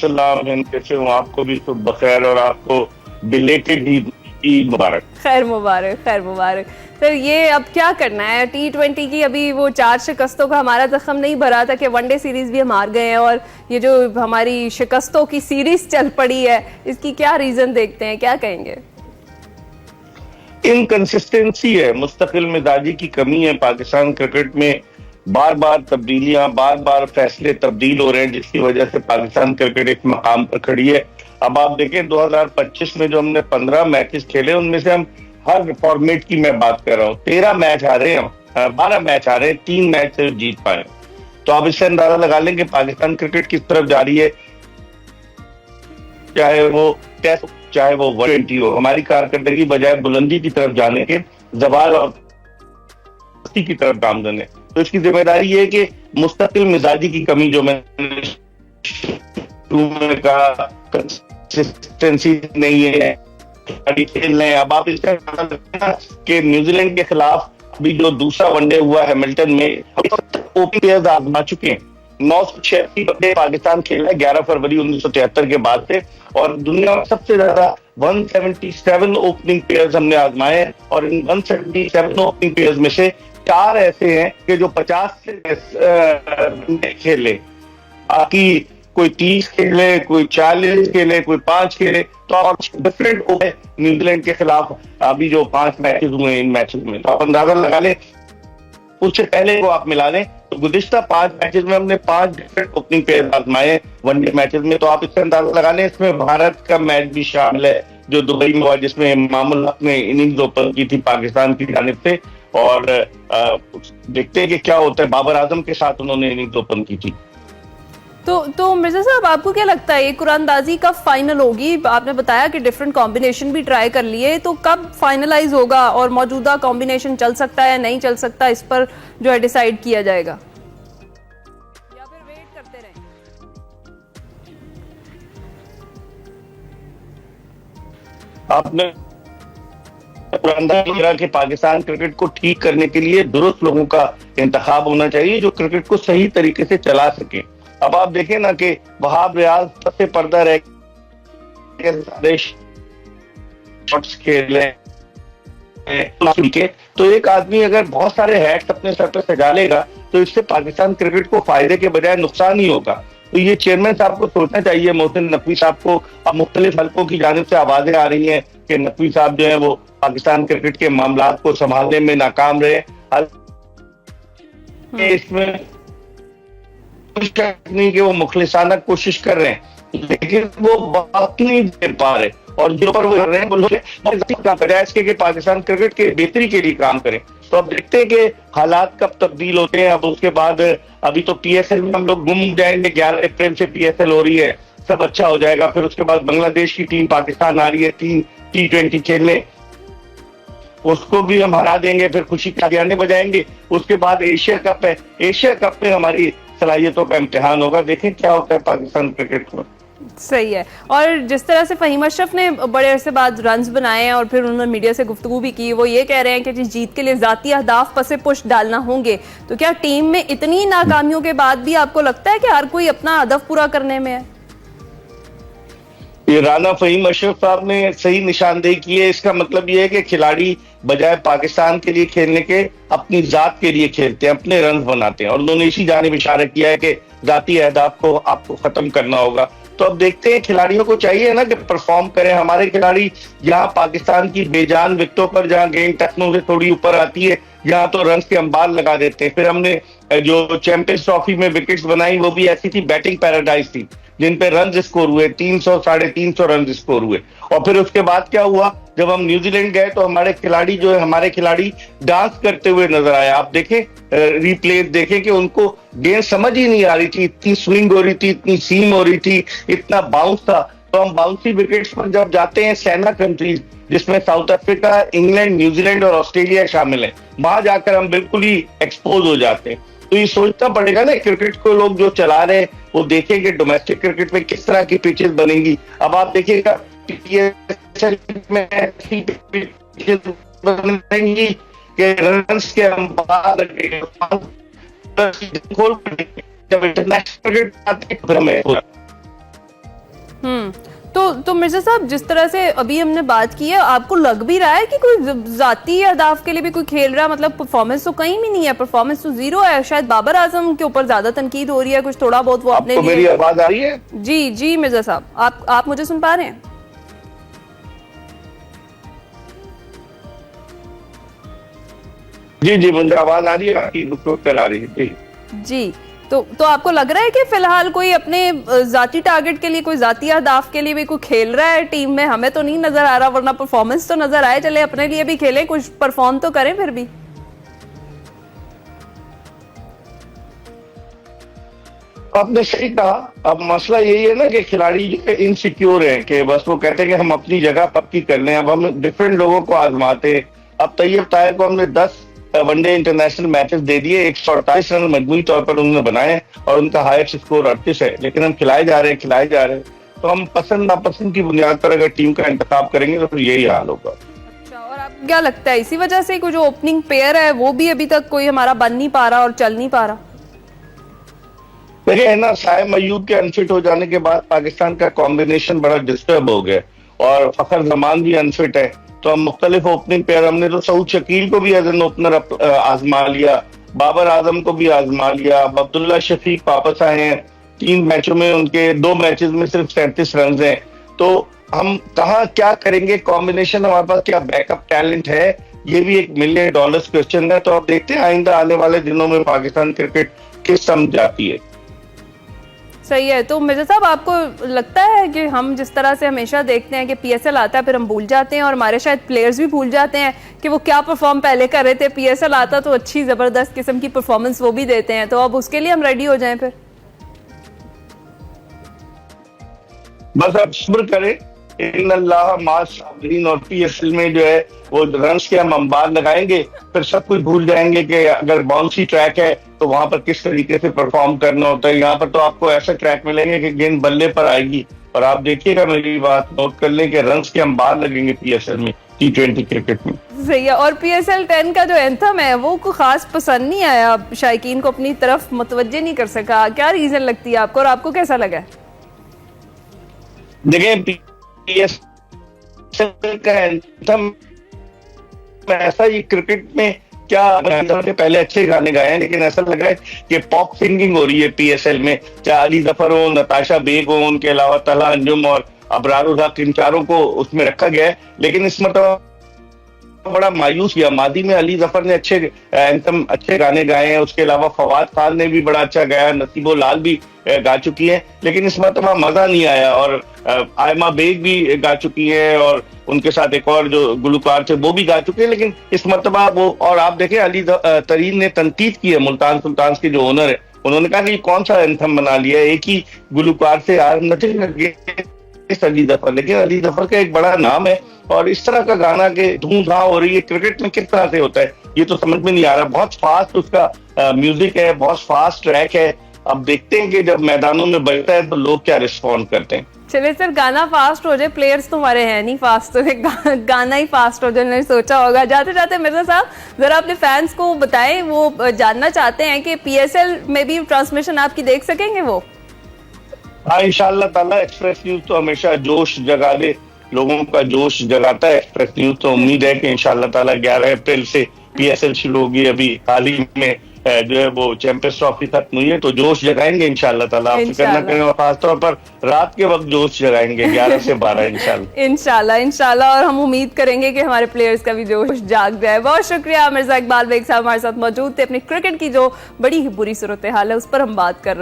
सलाम हिंद, कैसे हूँ? आपको भी शुभ बखैर और आपको बिलेटेड ईद मुबारक। खैर मुबारक, खैर मुबारक। सर ये अब क्या करना है? T20 की अभी वो 4 शिकस्तों का हमारा जख्म नहीं भरा था कि वनडे सीरीज भी हम हार गए हैं, और ये जो हमारी शिकस्तों की सीरीज चल पड़ी है, इसकी क्या रीजन देखते हैं, क्या कहेंगे? इनकंसिस्टेंसी है, मुस्तकिल मिजाजी की कमी है पाकिस्तान क्रिकेट में। बार बार तब्दीलियां, बार बार फैसले तब्दील हो रहे हैं, जिसकी वजह से पाकिस्तान क्रिकेट एक मकाम पर खड़ी है। अब आप देखें 2025 में जो हमने 15 मैचेस खेले, उनमें से हम हर फॉर्मेट की मैं बात कर रहा हूँ, 13 मैच हारे हम, 12 मैच हारे, 3 मैच सिर्फ जीत पाए। तो आप इससे अंदाजा लगा लें कि पाकिस्तान क्रिकेट किस तरफ जा रही है। चाहे वो टेस्ट, चाहे वो वन20 हो, हमारी कारकर्दगी बजाय बुलंदी की तरफ जाने के जवाल और की तरफ गामजन है। तो इसकी जिम्मेदारी ये है कि मुस्तकिल मिजाजी की कमी, जो मैंने शुरू में कहा, कंसिस्टेंसी नहीं है, खेल रहे हैं। अब आप इसका कि न्यूजीलैंड के खिलाफ अभी जो दूसरा वनडे हुआ हैमिल्टन में, ओपनिंग प्लेयर्स आजमा चुके हैं। 986 वनडे पाकिस्तान खेला है 11 फरवरी 1973 के बाद से, और दुनिया में सबसे ज्यादा 177 ओपनिंग प्लेयर्स हमने आजमाए, और इन 177 ओपनिंग प्लेयर्स में से 4 ऐसे हैं कि जो 50 से खेले, बाकी कोई 30 खेले, कोई 40 खेले, कोई 5 खेले। तो और डिफरेंट हो गए न्यूजीलैंड के खिलाफ अभी जो 5 मैचेस हुए, इन मैचेस में तो आप अंदाजा लगा लें, उससे पहले को आप मिला लें तो गुज़िश्ता 5 मैचेस में हमने 5 डिफरेंट ओपनिंग प्लेयर आजमाए वनडे मैचेस में। तो आप इससे अंदाजा लगा लें, इसमें भारत का मैच भी शामिल है जो दुबई में हुआ, जिसमें इमामुल हक ने इनिंग्स ओपन की थी पाकिस्तान की जानिब से, और देखते हैं कि क्या होता है। बाबर आजम के साथ उन्होंने इनिंग्स ओपन की थी। तो मिर्जा साहब, आपको क्या लगता है ये कुरानदाजी कब फाइनल होगी? आपने बताया कि डिफरेंट कॉम्बिनेशन भी ट्राई कर लिए, तो कब फाइनलाइज होगा और मौजूदा कॉम्बिनेशन चल सकता है या नहीं चल सकता, इस पर जो है डिसाइड किया जाएगा, या फिर वेट करते रहें? आपने कुरानदाजी कि पाकिस्तान क्रिकेट को ठीक करने के लिए दुरुस्त लोगों का इंतखाब होना चाहिए जो क्रिकेट को सही तरीके से चला सके। अब आप देखें ना कि वहाब रियाज सबसे पर्दा रह के शॉट्स खेले, तो एक आदमी अगर बहुत सारे हैट्स अपने सर पर सजा लेगा तो इससे पाकिस्तान क्रिकेट को फायदे के बजाय नुकसान ही होगा। तो ये चेयरमैन साहब को सोचना चाहिए, मोहसिन नकवी साहब को। अब मुख्तलिफ हल्कों की जानिब से आवाजें आ रही हैं कि नकवी साहब जो है वो पाकिस्तान क्रिकेट के मामला को संभालने में नाकाम रहे। इसमें नहीं कि वो मुखलिसाना कोशिश कर रहे हैं, लेकिन वो बात नहीं दे पा रहे, और जो पर वो कर रहे हैं वो इसके कि पाकिस्तान क्रिकेट के बेहतरी के लिए काम करें। तो अब देखते हैं कि हालात कब तब्दील होते हैं। अब उसके बाद अभी तो पीएसएल में हम लोग गुम जाएंगे, 11 अप्रैल से पीएसएल हो रही है, सब अच्छा हो जाएगा। फिर उसके बाद बांग्लादेश की टीम पाकिस्तान आ रही है T20 खेलने, उसको भी हम हरा देंगे, फिर खुशी के गाने बजाएंगे। उसके बाद एशिया कप है, एशिया कप में हमारी सलाहियतों का इम्तिहान होगा। देखें क्या होता है पाकिस्तान क्रिकेट में। सही है। और जिस तरह से फहीम अशरफ ने बड़े अरसे बाद रन्स बनाए हैं और फिर उन्होंने मीडिया से गुफ्तगू भी की, वो ये कह रहे हैं कि जिस जीत के लिए ज़ाती अहदाफ पसे पुश डालना होंगे, तो क्या टीम में इतनी नाकामियों के बाद भी आपको लगता है कि हर कोई अपना हदफ पूरा करने में है? ये राना फहीम अशरफ साहब ने सही निशानदेही की है। इसका मतलब ये है कि खिलाड़ी बजाय पाकिस्तान के लिए खेलने के अपनी जात के लिए खेलते हैं, अपने रन बनाते हैं, और उन्होंने इसी जानिब इशारा किया है कि जाती अहदाफ को आपको खत्म करना होगा। तो अब देखते हैं, खिलाड़ियों को चाहिए ना कि परफॉर्म करें। हमारे खिलाड़ी यहाँ पाकिस्तान की बेजान विकेटों पर, जहाँ गेंद टखनों से थोड़ी ऊपर आती है, यहाँ तो रन के अंबार लगा देते हैं। फिर हमने जो चैंपियंस ट्रॉफी में विकेट्स बनाई, वो भी ऐसी थी, बैटिंग पैराडाइज थी, जिन पे रन स्कोर हुए 300 350 रन स्कोर हुए। और फिर उसके बाद क्या हुआ, जब हम न्यूजीलैंड गए तो हमारे खिलाड़ी जो है, हमारे खिलाड़ी डांस करते हुए नजर आए। आप देखें, रिप्ले देखें कि उनको गेंद समझ ही नहीं आ रही थी, इतनी स्विंग हो रही थी, इतनी सीम हो रही थी, इतना बाउंस था। तो हम बाउंसी विकेट्स पर जब जाते हैं सेना कंट्रीज, जिसमें साउथ अफ्रीका, इंग्लैंड, न्यूजीलैंड और ऑस्ट्रेलिया शामिल है, वहां जाकर हम बिल्कुल ही एक्सपोज हो जाते हैं। तो ये सोचना पड़ेगा ना, क्रिकेट को लोग जो चला रहे हैं वो देखेंगे डोमेस्टिक क्रिकेट में किस तरह की पिचेस बनेंगी। अब आप देखिएगा PSL में ऐसी पिचेस बनेंगी कि रन्स के अंबार जब इंटरनेशनल क्रिकेट आते हैं। तो मिर्जा साहब, जिस तरह से अभी हमने बात की है, आपको लग भी रहा है कि कोई जाती अहदाफ के लिए भी कोई खेल रहा है? मतलब परफॉर्मेंस तो कहीं भी नहीं है, परफॉर्मेंस तो जीरो है। शायद बाबर आजम के ऊपर ज्यादा तनकीद हो रही है, कुछ थोड़ा बहुत वो अपने आपको मेरी आवाज आ रही है? जी जी मिर्जा साहब, आप मुझे सुन पा रहे हैं? जी जी, मुझे आवाज आ रही है आपकी, आ रही है जी। जी, तो आपको लग रहा है कि फिलहाल कोई अपने जाती टारगेट के लिए, कोई जाती अहदाफ के लिए भी कोई खेल रहा है टीम में? हमें तो नहीं नजर आ रहा, वरना परफॉर्मेंस तो नजर आए। चले अपने लिए भी खेले, कुछ परफॉर्म तो करें फिर भी। आपने सही कहा। अब मसला यही है ना कि खिलाड़ी जो है इनसिक्योर है, कि बस वो कहते हैं कि हम अपनी जगह पक्की कर लें। अब हम डिफरेंट लोगों को आजमाते हैं। अब तैयब ताहिर को हमने 10 वनडे इंटरनेशनल मैचेस दे दिए, 148 रन मजमूई तौर पर उन्होंने बनाए और उनका हाईएस्ट स्कोर 38 है। लेकिन हम खिलाए जा रहे हैं। तो हम पसंद नापसंद की बुनियाद पर अगर टीम का इंतखाब करेंगे तो फिर यही हाल होगा। अच्छा, और आपको क्या लगता है इसी वजह से जो ओपनिंग पेयर है वो भी अभी तक कोई हमारा बन नहीं पा रहा और चल नहीं पा रहा? देखिए ना, साइम अयूब के अनफिट हो जाने के बाद पाकिस्तान का कॉम्बिनेशन बड़ा डिस्टर्ब हो गया और फखर जमान भी अनफिट है। तो हम मुख्तलिफ ओपनिंग पेयर, हमने तो सऊद शकील को भी एज एन ओपनर आजमा लिया, बाबर आजम को भी आजमा लिया। अब अब्दुल्ला शफीक वापस आए हैं, 3 मैचों में उनके 2 मैचेस में सिर्फ 37 रन हैं। तो हम कहाँ क्या करेंगे, कॉम्बिनेशन हमारे पास क्या बैकअप टैलेंट है, ये भी एक $1 मिलियन क्वेश्चन है। तो अब देखते हैं आइंदा आने वाले दिनों में पाकिस्तान क्रिकेट किस समझ जाती है। सही है। तो मिर्जा साहब, आपको लगता है कि हम जिस तरह से हमेशा देखते हैं कि पीएसएल आता है फिर हम भूल जाते हैं, और हमारे शायद प्लेयर्स भी भूल जाते हैं कि वो क्या परफॉर्म पहले कर रहे थे, पीएसएल आता तो अच्छी जबरदस्त किस्म की परफॉर्मेंस वो भी देते हैं, तो अब उसके लिए हम रेडी हो जाएं फिर? बस आप सब्र करें, इन्नल्लाह माअस साबिरीन। और पीएसएल में जो है वो रन्स के हम अंबार लगाएंगे, फिर सब कुछ भूल जाएंगे कि अगर बाउंसी ट्रैक है तो वहां पर किस तरीके से परफॉर्म करना होता है। यहाँ पर तो आपको ऐसे ट्रैक मिलेंगे कि गेंद बल्ले पर आएगी, और आप देखिएगा, मेरी बात नोट कर लें कि रन्स के अंबार लगेंगे पीएसएल में, T20 क्रिकेट में। सही है। और पीएसएल 10 का जो एंथम है वो को खास पसंद नहीं आया, शायकीन को अपनी तरफ मुतवज्जे नहीं कर सका, क्या रीजन लगती है आपको और आपको कैसा लगा? देखिए, पीएसएल का एंथम ऐसा ही क्रिकेट में क्या ने पहले अच्छे गाने गाए हैं, लेकिन ऐसा लगा है कि पॉप सिंगिंग हो रही है पीएसएल में। चाहे अली जफर हो, नताशा बेग हो, उनके अलावा तला अंजुम और अबरारुल हक, इन चारों को उसमें रखा गया है। लेकिन इस मतलब बड़ा मायूस किया। मादी में अली जफर ने अच्छे एंथम, अच्छे गाने गाए हैं, उसके अलावा फवाद खान ने भी बड़ा अच्छा गाया, नसीबो लाल भी गा चुकी हैं, लेकिन इस मतलब मजा नहीं आया। और आयमा बेग भी गा चुकी हैं और उनके साथ एक और जो गुलकार थे वो भी गा चुके हैं, लेकिन इस मरतबा वो, और आप देखें अली तरीन ने तनकीद की है, मुल्तान सुल्तान के जो ओनर है, उन्होंने कहा कि कौन सा एंथम बना लिया, एक ही गुलकार से अली जफर, लेकिन अली जफर का एक बड़ा नाम है। और इस तरह का गाना के धूम धाम हो रही है, क्रिकेट में किस तरह से होता है ये तो समझ में नहीं आ रहा। बहुत फास्ट उसका म्यूजिक है, बहुत फास्ट ट्रैक है। अब देखते हैं कि जब मैदानों में बजता है तो लोग क्या रिस्पॉन्ड करते हैं। चले सर, गाना फास्ट हो जाए, प्लेयर्स तुम्हारे हैं नहीं फास्ट, तो गाना ही फास्ट हो जाए, मैंने सोचा होगा। जाते जाते मिर्जा साहब, जरा अपने फैंस को बताएं, वो जानना चाहते हैं कि पीएसएल में भी ट्रांसमिशन आपकी देख सकेंगे वो? हाँ, इंशाअल्लाह ताला। एक्सप्रेस न्यूज तो हमेशा जोश जगा दे, लोगों का जोश जगाता है एक्सप्रेस न्यूज। तो उम्मीद है कि इंशाअल्लाह ताला 11 अप्रैल से पीएसएल शुरू होगी। अभी हाल ही में जो है वो चैंपियंस ट्रॉफी खत्म हुई है, तो जोश जगाएंगे इंशाअल्लाह ताला। आप फिक्र ना करें, और खासतौर पर रात के वक्त जोश जगाएंगे 11 से 12 इंशाल्लाह। और हम उम्मीद करेंगे कि हमारे प्लेयर्स का भी जोश जाग जाए। बहुत शुक्रिया मिर्जा इकबाल बेग साहब हमारे साथ मौजूद थे, अपनी क्रिकेट की जो बड़ी ही बुरी सूरत हाल है उस पर हम बात कर रहे हैं।